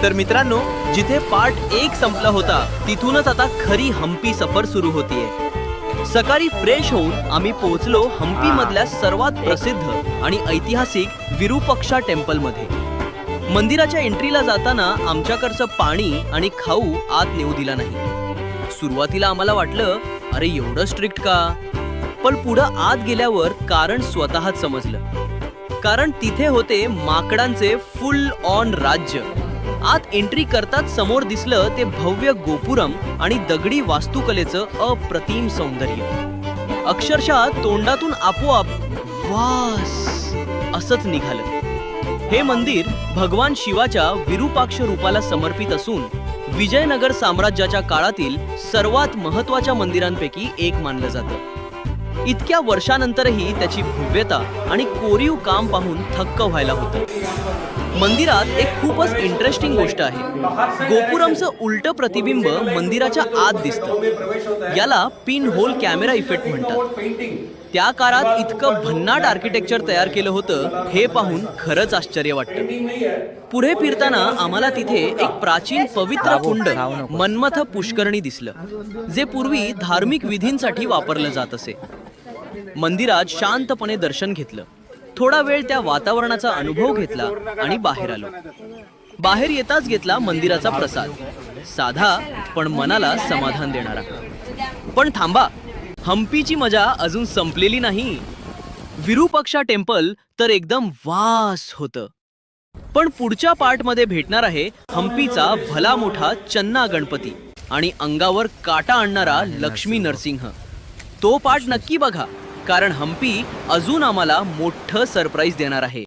तर मित्रांनो, जिथे पार्ट 1 संपला होता तिथूनच आता खरी हम्पी सफर सुरू होतीये। सकाळी फ्रेश होऊन आम्ही पोहोचलो हम्पी मधल्या सर्वात प्रसिद्ध आणि ऐतिहासिक विरूपक्षा टेम्पल मध्ये। मंदिराच्या एंट्रीला जाताना आमच्याकडचं पाणी आणि खाऊ आत नेऊ दिला नाही। सुरुवातीला आम्हाला वाटलं, अरे एवढं स्ट्रिक्ट का? पण पुढं आत गेल्यावर कारण स्वतःच समजलं। कारण तिथे होते माकडांचे फुल ऑन राज्य। आत एंट्री करताच समोर दिसलं ते भव्य गोपुरम आणि दगडी वास्तुकलेचं अप्रतिम सौंदर्य। अक्षरशः तोंडातून आपोआप वास असंच निघालं। हे मंदिर भगवान शिवाच्या विरूपाक्ष रूपाला समर्पित असून विजयनगर साम्राज्याच्या काळातील सर्वात महत्त्वाच्या मंदिरांपैकी एक मानलं जातं। इतक्या वर्षानंतरही त्याची भव्यता आणि कोरीव काम पाहून थक्क व्हायला होतं। मंदिरात एक खूपच इंटरेस्टिंग गोष्ट आहे। गोपुरमचं उलटं प्रतिबिंब मंदिराच्या आत दिसतं। याला पिन होल कॅमेरा इफेक्ट म्हणतात। त्या काळात इतकं भन्नाट आर्किटेक्चर तयार केलं होतं हे पाहून खरंच आश्चर्य वाटतं। पुढे फिरताना आम्हाला तिथे एक प्राचीन पवित्र कुंड मन्मथ पुष्करणी दिसलं, जे पूर्वी धार्मिक विधींसाठी वापरलं जात असे। मंदिरात शांतपणे दर्शन घेतलं, थोडा वेळ त्या वातावरणाचा अनुभव घेतला आणि बाहेर आलो। बाहेर येताच घेतला मंदिराचा प्रसाद, साधा पण मनाला समाधान देणारा। पण थांबा, हम्पीची मजा अजून संपलेली नाही। विरूपाक्षा टेम्पल तर एकदम वास होतं। पण पुढच्या पार्टमध्ये भेटणार आहे हम्पीचा भला मोठा चन्ना गणपती आणि अंगावर काटा आणणारा लक्ष्मी नरसिंह। तो पार्ट नक्की बघा, कारण हम्पी अजून आम्हाला मोठं सरप्राईज देणार आहे।